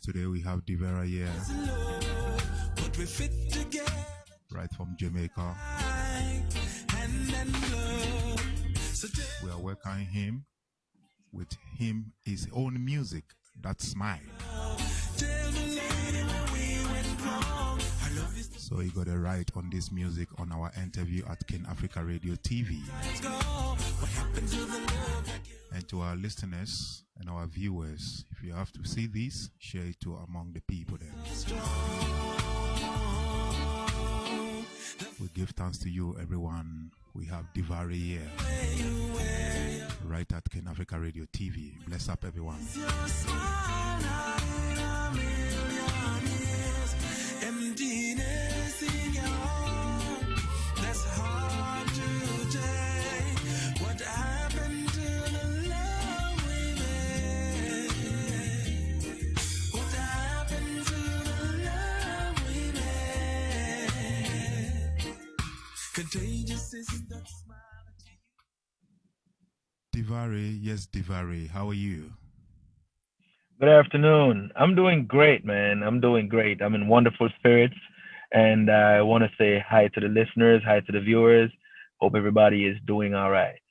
Today we have DeVaré here, right from Jamaica. We are welcoming him with his own music, that Smile. So he got a right on this music on our interview at Ken Africa Radio TV. And to our listeners and our viewers, if you have to see this, share it to among the people there. We give thanks to you, everyone. We have DeVaré here, right at Ken Africa Radio TV. Bless up, everyone. DeVaré, yes, DeVaré, how are you? Good afternoon. I'm doing great, man. I'm doing great. I'm in wonderful spirits. And I want to say hi to the listeners, hi to the viewers. Hope everybody is doing all right.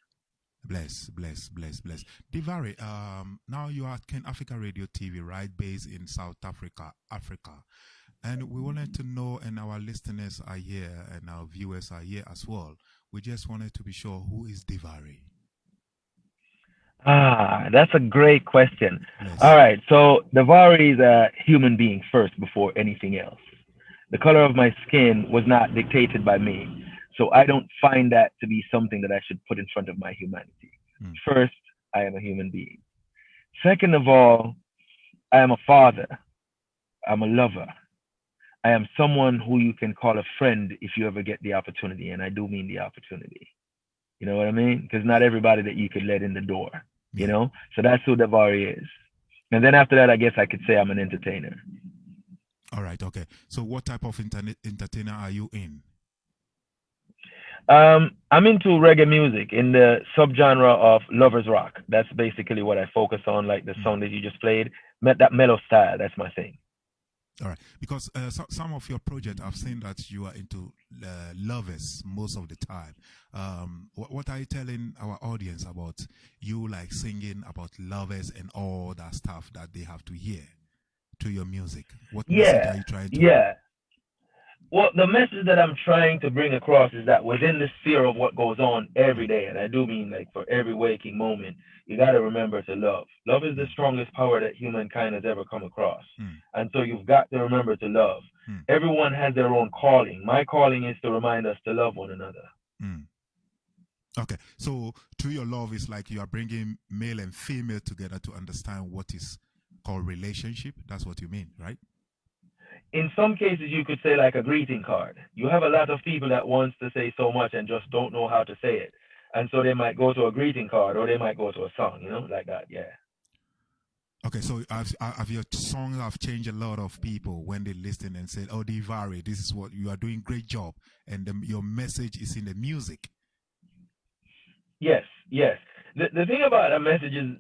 Bless. DeVaré, now you are at Ken Africa Radio TV, right, based in South Africa. And we wanted to know, and our listeners are here, and our viewers are here as well. We just wanted to be sure, who is DeVaré? That's a great question. Yes. All right. So DeVaré is a human being first before anything else. The color of my skin was not dictated by me. So I don't find that to be something that I should put in front of my humanity. First, I am a human being. Second of all, I am a father. I'm a lover. I am someone who you can call a friend if you ever get the opportunity. And I do mean the opportunity. You know what I mean? Because not everybody that you could let in the door, you know? So that's who DeVaré is. And then after that, I guess I could say I'm an entertainer. All right, okay. So what type of entertainer are you in? I'm into reggae music in the subgenre of lovers rock. That's basically what I focus on, like the song that you just played. That mellow style, that's my thing. All right, because some of your projects, I've seen that you are into lovers most of the time. What are you telling our audience about you, like singing about lovers and all that stuff that they have to hear to your music? What message are you trying to? Yeah. Well, the message that I'm trying to bring across is that within the sphere of what goes on every day, and I do mean like for every waking moment, you got to remember to love. Love is the strongest power that humankind has ever come across. And so you've got to remember to love. Everyone has their own calling. My calling is to remind us to love one another. Okay, so through your love, it's like you are bringing male and female together to understand what is called relationship. That's what you mean, right? In some cases, you could say like a greeting card. You have a lot of people that wants to say so much and just don't know how to say it. And so they might go to a greeting card or they might go to a song, you know, like that, yeah. Okay, so have your songs have changed a lot of people when they listen and say, oh, DeVaré, this is what you are doing, great job. And your message is in the music. Yes. The thing about a message is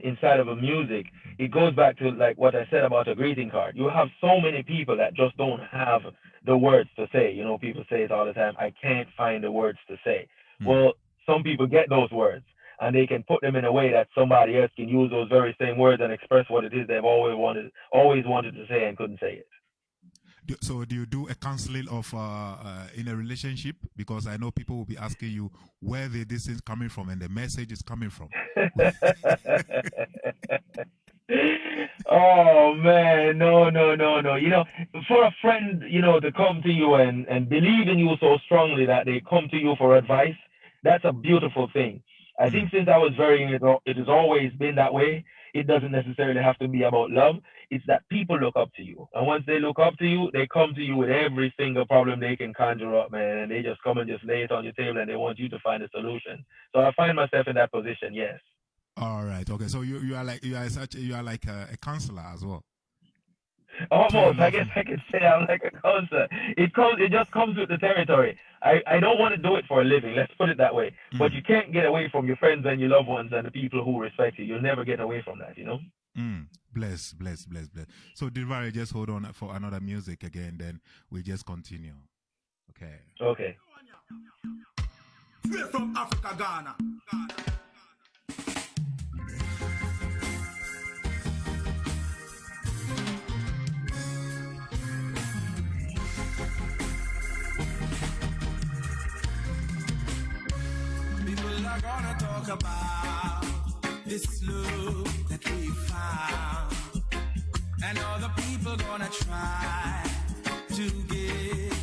inside of a music, it goes back to like what I said about a greeting card. You have so many people that just don't have the words to say. You know, people say it all the time, I can't find the words to say. Well, some people get those words and they can put them in a way that somebody else can use those very same words and express what it is they've always wanted to say and couldn't say it. So do you do a counseling of in a relationship? Because I know people will be asking you where this is coming from and the message is coming from. Oh man, no. You know, for a friend, you know, to come to you and believe in you so strongly that they come to you for advice, that's a beautiful thing. I think since I was very young, it has always been that way. It doesn't necessarily have to be about love. It's that people look up to you. And once they look up to you, they come to you with every single problem they can conjure up, man. And they just come and just lay it on your table and they want you to find a solution. So I find myself in that position, yes. All right. Okay. So you are like a counselor as well. Almost, I guess I could say I'm like a counselor. It just comes with the territory. I don't want to do it for a living, let's put it that way. But you can't get away from your friends and your loved ones and the people who respect you. You'll never get away from that, you know? Bless, bless, bless, bless. So, DeVaré, just hold on for another music again, then we just continue. Okay. Okay. Straight from Africa, Ghana. People are gonna talk about this love that we found, and other people gonna try to get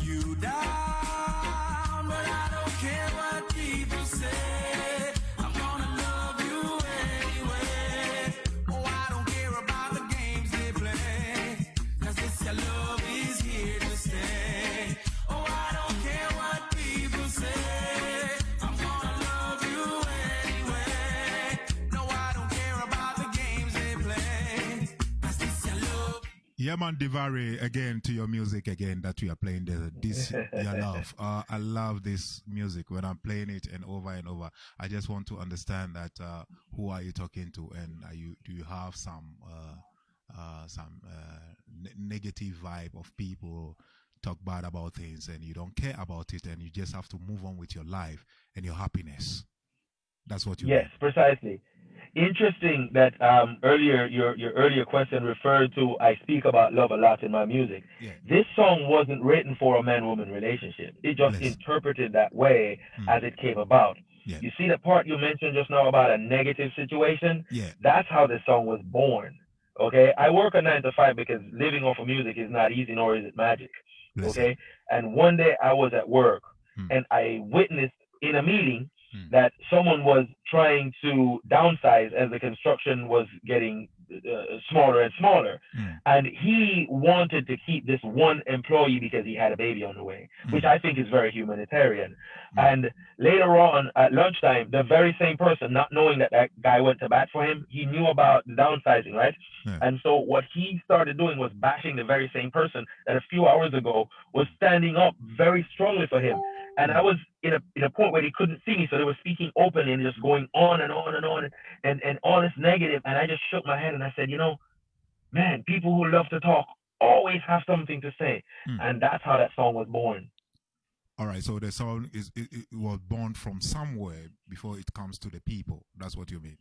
you down, but I don't care what people say. I'm gonna love you anyway. Oh, I don't care about the games they play, 'cause this your love is here to stay. Oh, I don't care what people say. I'm gonna love you anyway. No, I don't care about the games they play, 'cause this your love. Yeah, man, DeVaré, again to your music again that we are playing. This your love. I love this music when I'm playing it and over. I just want to understand that who are you talking to, and do you have some negative vibe of people talk bad about things and you don't care about it and you just have to move on with your life and your happiness. That's what you Yes, precisely. Interesting that earlier your earlier question referred to I speak about love a lot in my music. Yeah. This song wasn't written for a man-woman relationship. It just Bless. interpreted that way as it came about. Yeah. You see the part you mentioned just now about a negative situation? Yeah. That's how this song was born. Okay? I work a 9 to 5 because living off of music is not easy, nor is it magic. Bless. Okay? And one day I was at work Mm. and I witnessed in a meeting that someone was trying to downsize as the construction was getting smaller and smaller. And he wanted to keep this one employee because he had a baby on the way, which I think is very humanitarian. And later on at lunchtime, the very same person, not knowing that that guy went to bat for him, he knew about the downsizing, right? Yeah. And so what he started doing was bashing the very same person that a few hours ago was standing up very strongly for him. And I was in a point where they couldn't see me, so they were speaking openly and just going on and on and on and all this negative. And I just shook my head and I said, you know, man, people who love to talk always have something to say. And that's how that song was born. All right, so the song it was born from somewhere before it comes to the people. That's what you mean?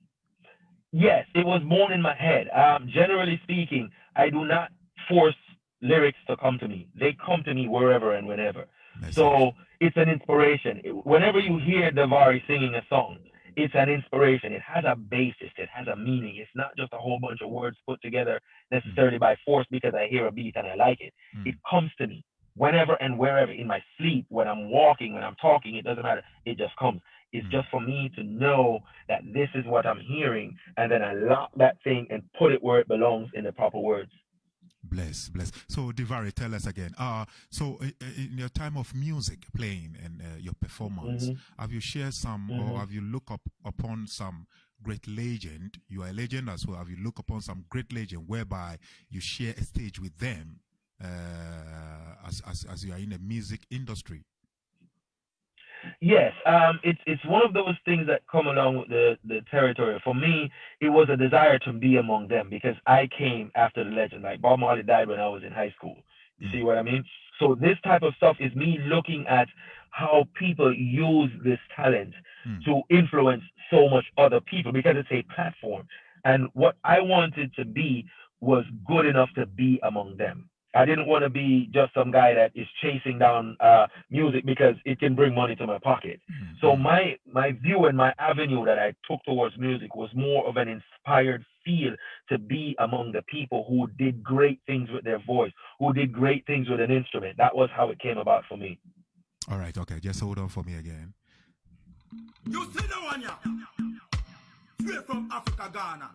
Yes, it was born in my head. Generally speaking, I do not force lyrics to come to me. They come to me wherever and whenever. So it's an inspiration. Whenever you hear DeVaré singing a song, it's an inspiration. It has a basis. It has a meaning. It's not just a whole bunch of words put together necessarily by force because I hear a beat and I like it. It comes to me whenever and wherever, in my sleep, when I'm walking, when I'm talking, it doesn't matter. It just comes. It's just for me to know that this is what I'm hearing, and then I lock that thing and put it where it belongs in the proper words. Bless. So, DeVaré, tell us again. So in your time of music playing and your performance, have you shared some, or have you looked upon some great legend? You are a legend as well. Have you looked upon some great legend whereby you share a stage with them as you are in the music industry? Yes, it's one of those things that come along with the territory. For me, it was a desire to be among them because I came after the legend. Like Bob Marley died when I was in high school. You see what I mean? So this type of stuff is me looking at how people use this talent to influence so much other people because it's a platform. And what I wanted to be was good enough to be among them. I didn't want to be just some guy that is chasing down music because it can bring money to my pocket. So my view and my avenue that I took towards music was more of an inspired feel to be among the people who did great things with their voice, who did great things with an instrument. That was how it came about for me. All right, okay. Just hold on for me again. You see the one, yeah? Straight from Africa, Ghana.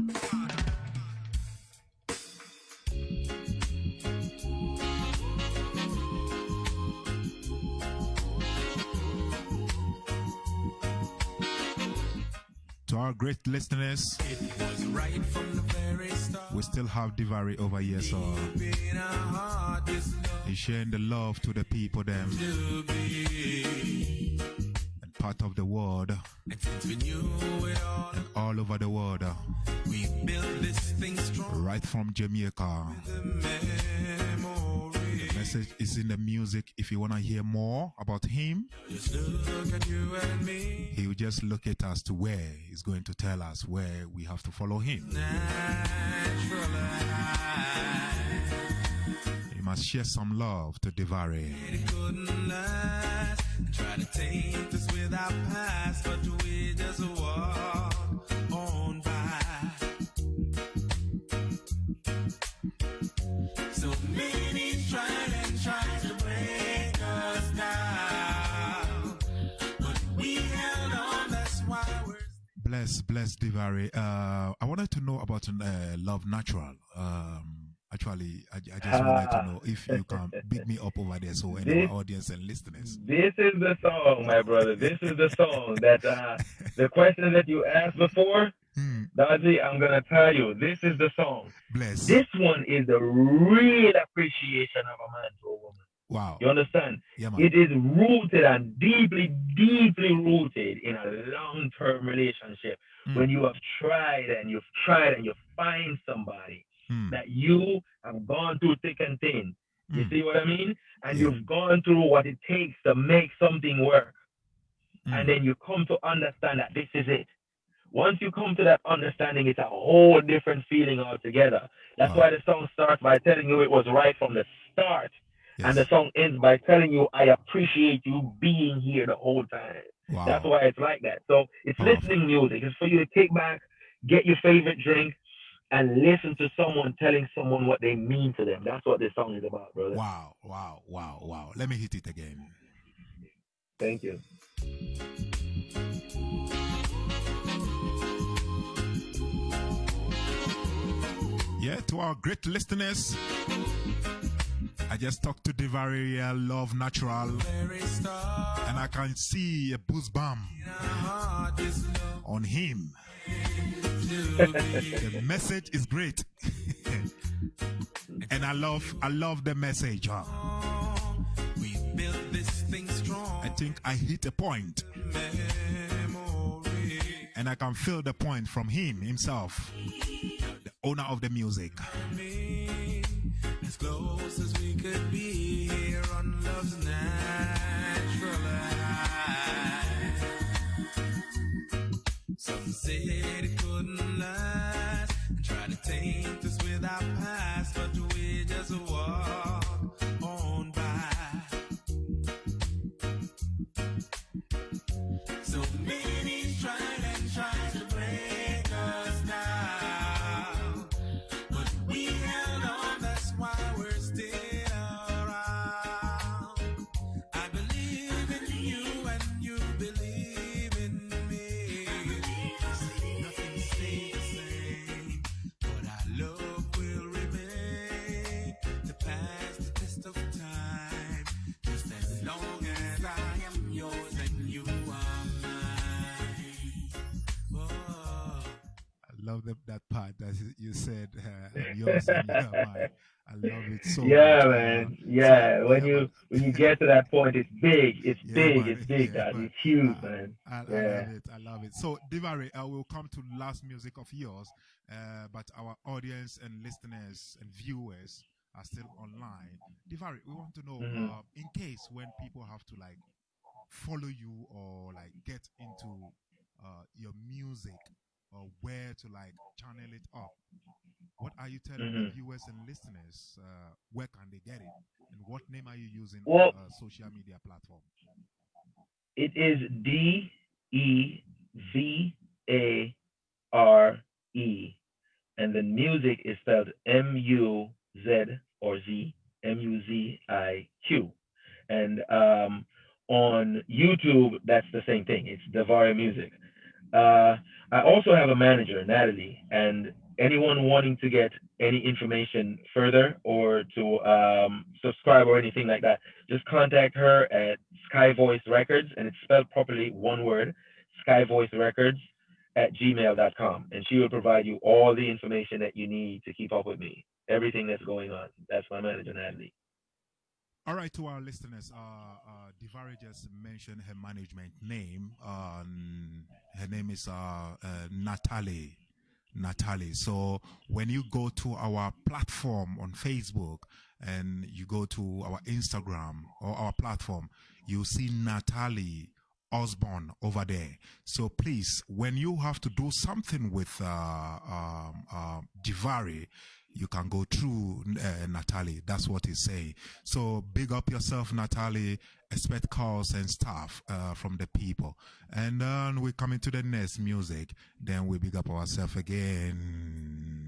To our great listeners, It was right from the very start. we still have DeVaré over here, so In our heart, this love he's sharing the love to the people, them, to be. and part of the world, And since we knew it all over the world, we built this thing strong. right from Jamaica. The memory. The message is in the music. If you want to hear more about him, Just look at you and me. he will just look at us to where he's going to tell us where we have to follow him. Natural life. He must share some love to DeVaré. It couldn't last. Try to taint us with our past, but we just walk on by. So many tried and tried to break us down, but we held on. That's why we're. Bless DeVaré. I wanted to know about Love Natural. Actually, I just wanted to know if you can beat me up over there so any of our audience and listeners. This is the song, my brother. This is the song that the question that you asked before, Dodzi, I'm gonna tell you, this is the song. Bless. This one is the real appreciation of a man to a woman. Wow. You understand? Yeah, man. It is rooted and deeply, deeply rooted in a long-term relationship. When you have tried and you find somebody that you have gone through thick and thin. You see what I mean? And you've gone through what it takes to make something work. And then you come to understand that this is it. Once you come to that understanding, it's a whole different feeling altogether. That's why the song starts by telling you it was right from the start. Yes. And the song ends by telling you, I appreciate you being here the whole time. Wow. That's why it's like that. So it's listening music. It's for you to take back, get your favorite drink, and listen to someone telling someone what they mean to them. That's what this song is about, brother. Wow. Let me hit it again. Thank you. Yeah, to our great listeners, I just talked to DeVaré, Love Natural, and I can see a boost bump on him. The message is great. And I love the message. We built this thing strong. I think I hit a point. And I can feel the point from him himself, the owner of the music. As close as we could be here on Love's Natural Life. Some said it couldn't last and tried to taint us with our past, but we just walk on by. So many tried and tried to break us down, but we held on. That's why we're still around. I believe in you and you believe in me. Nothing stays the same, but our love will remain to pass the test of time. Just as long as I am yours and you are mine. Oh. I love that part that you said, yours and you are mine. I love it so much. Man. Yeah. So, when you get to that point, it's big. It's big. man. It's big, Yeah, Dad. man. It's huge, man. I love it. So, DeVaré, I will come to last music of yours, but our audience and listeners and viewers are still online. DeVaré, we want to know, in case when people have to like follow you or like get into your music or where to like channel it up, what are you telling the viewers and listeners? Where can they get it? And what name are you using on social media platform? It is DeVaré, and the music is spelled Muziq. And on YouTube, that's the same thing. It's DeVaré Music. I also have a manager, Natalie, and anyone wanting to get any information further or to subscribe or anything like that, just contact her at Sky Voice Records, and it's spelled properly, one word, skyvoicerecords@gmail.com, and she will provide you all the information that you need to keep up with me, everything that's going on. That's my manager, Natalie. All right, to our listeners, DeVaré just mentioned her management name. Her name is Natalie. Natalie. So when you go to our platform on Facebook and you go to our Instagram or our platform, you see Natalie Osborne over there. So please, when you have to do something with DeVaré, you can go through Natalie. That's what he's saying. So big up yourself, Natalie. Expect calls and stuff from the people. And then we come into the next music. Then we big up ourselves again.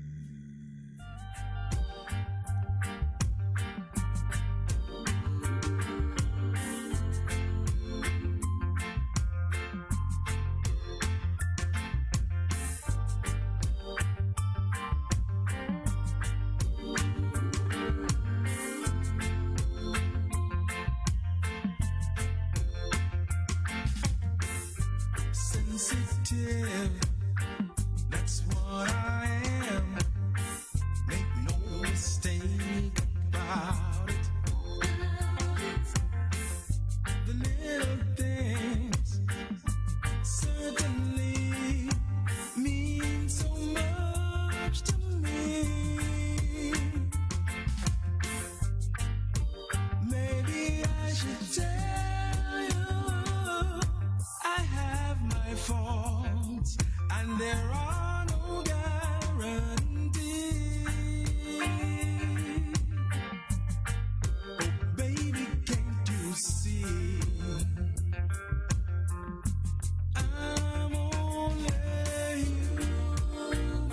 Sensitive, that's what I am. Make no mistake about it. The little things certainly mean so much to me. Maybe I should tell you I have my faults, and there are no guarantees. Oh, baby, can't you see? I'm only human.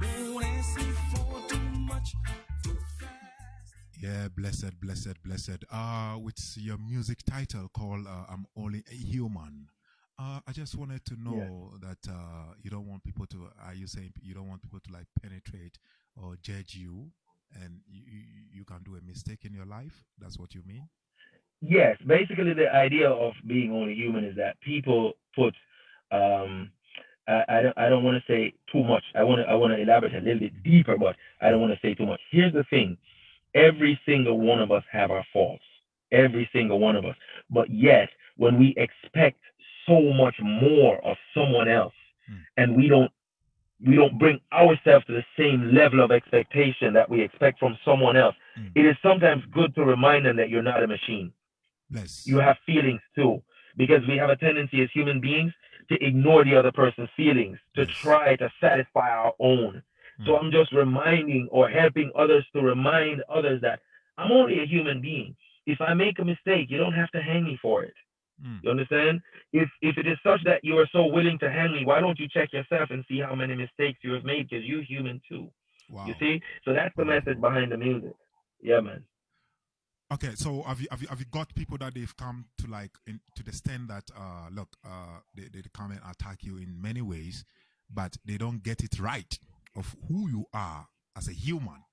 Don't ask me for too much, too fast. Yeah, blessed. With your music title called I'm Only a Human. I just wanted to know that you don't want people to, are you saying you don't want people to like penetrate or judge you, and you can do a mistake in your life? That's what you mean? Yes, basically the idea of being only human is that people put I don't want to say too much. I want to elaborate a little bit deeper, but I don't want to say too much. Here's the thing. Every single one of us have our faults. Every single one of us. But yet, when we expect so much more of someone else, and we don't bring ourselves to the same level of expectation that we expect from someone else, it is sometimes good to remind them that you're not a machine. Yes. You have feelings too, because we have a tendency as human beings to ignore the other person's feelings, to try to satisfy our own. So I'm just reminding or helping others to remind others that I'm only a human being. If I make a mistake, you don't have to hang me for it. You understand? If it is such that you are so willing to hang me, why don't you check yourself and see how many mistakes you have made? Because you're human too. Wow. You see? So that's the message behind the music. Yeah, man. Okay, so have you got people that they've come to like to the extent that look, they come and attack you in many ways, but they don't get it right of who you are as a human?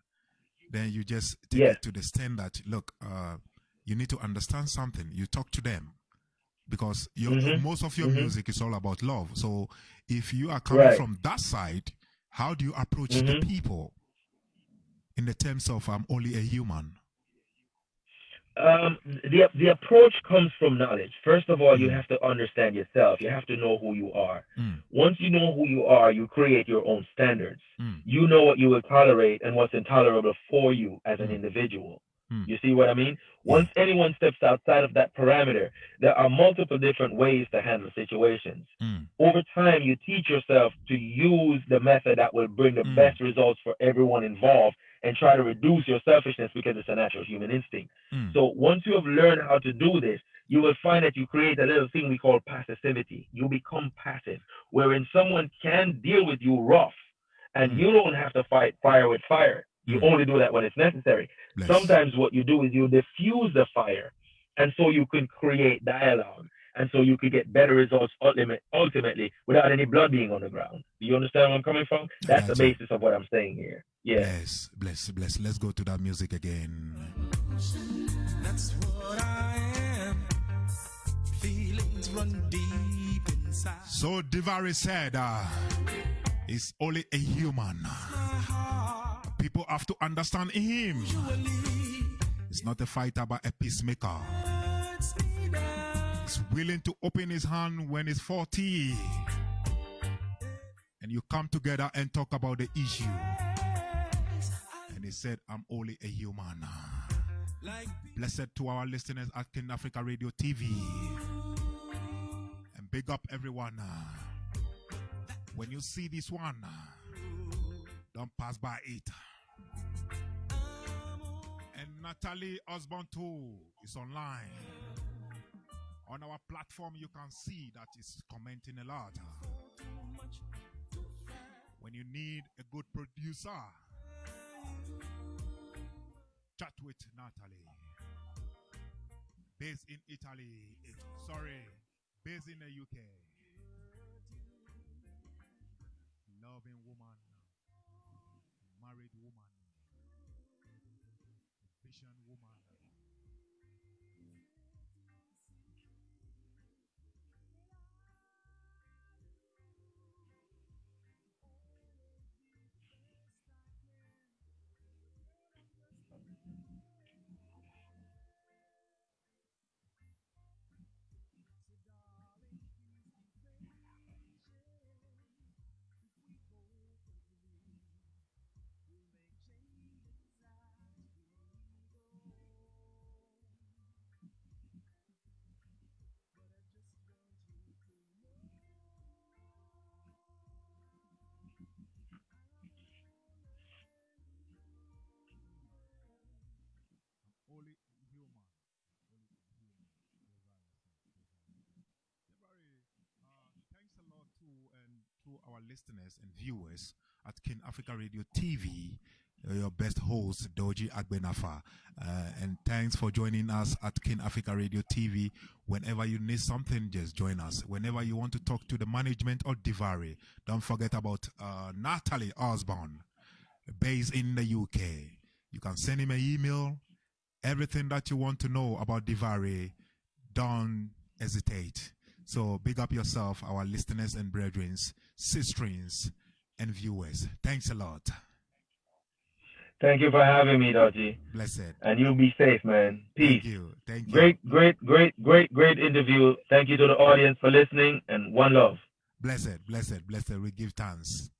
Then you just take it to the extent that look, you need to understand something. You talk to them because most of your music is all about love. So if you are coming from that side, how do you approach the people in the terms of I'm only a human? The approach comes from knowledge. First of all, you have to understand yourself. You have to know who you are. Once you know who you are, you create your own standards. You know what you will tolerate and what's intolerable for you as an individual. You see what I mean? Once anyone steps outside of that parameter, there are multiple different ways to handle situations. Over time, you teach yourself to use the method that will bring the best results for everyone involved, and try to reduce your selfishness because it's a natural human instinct. So once you have learned how to do this, you will find that you create a little thing we call passivity. You become passive, wherein someone can deal with you rough, and you don't have to fight fire with fire. You only do that when it's necessary. Sometimes what you do is you diffuse the fire, and so you can create dialogue, and so you could get better results ultimately without any blood being on the ground. Do you understand where I'm coming from? That's the basis of what I'm saying here. Yeah. Bless. Let's go to that music again. That's what I am. Feelings run deep inside. So DeVaré said, it's only a human. My heart People have to understand him. It's not a fighter, but a peacemaker. He's willing to open his hand when he's 40. And you come together and talk about the issue. And he said, I'm only a human. Blessed to our listeners at King Africa Radio TV. And big up everyone. When you see this one, don't pass by it. And Natalie Osborne too is online. On our platform, you can see that it's commenting a lot. When you need a good producer, chat with Natalie. Based in Italy. Based in the UK. Loving woman. Married woman. Vision woman. Only human. DeVaré, thanks a lot to our listeners and viewers at King Africa Radio TV. Your best host, Dodzi Agbenafa. And thanks for joining us at King Africa Radio TV. Whenever you need something, just join us. Whenever you want to talk to the management or DeVaré, don't forget about Natalie Osborne, based in the UK. You can send him an email. Everything that you want to know about DeVaré, don't hesitate. So big up yourself, our listeners and brethren, sisterins, and viewers. Thanks a lot. Thank you for having me, Dodzi. Blessed. And you be safe, man. Peace. Thank you. Thank you. Great interview. Thank you to the audience for listening, and one love. Blessed. We give thanks.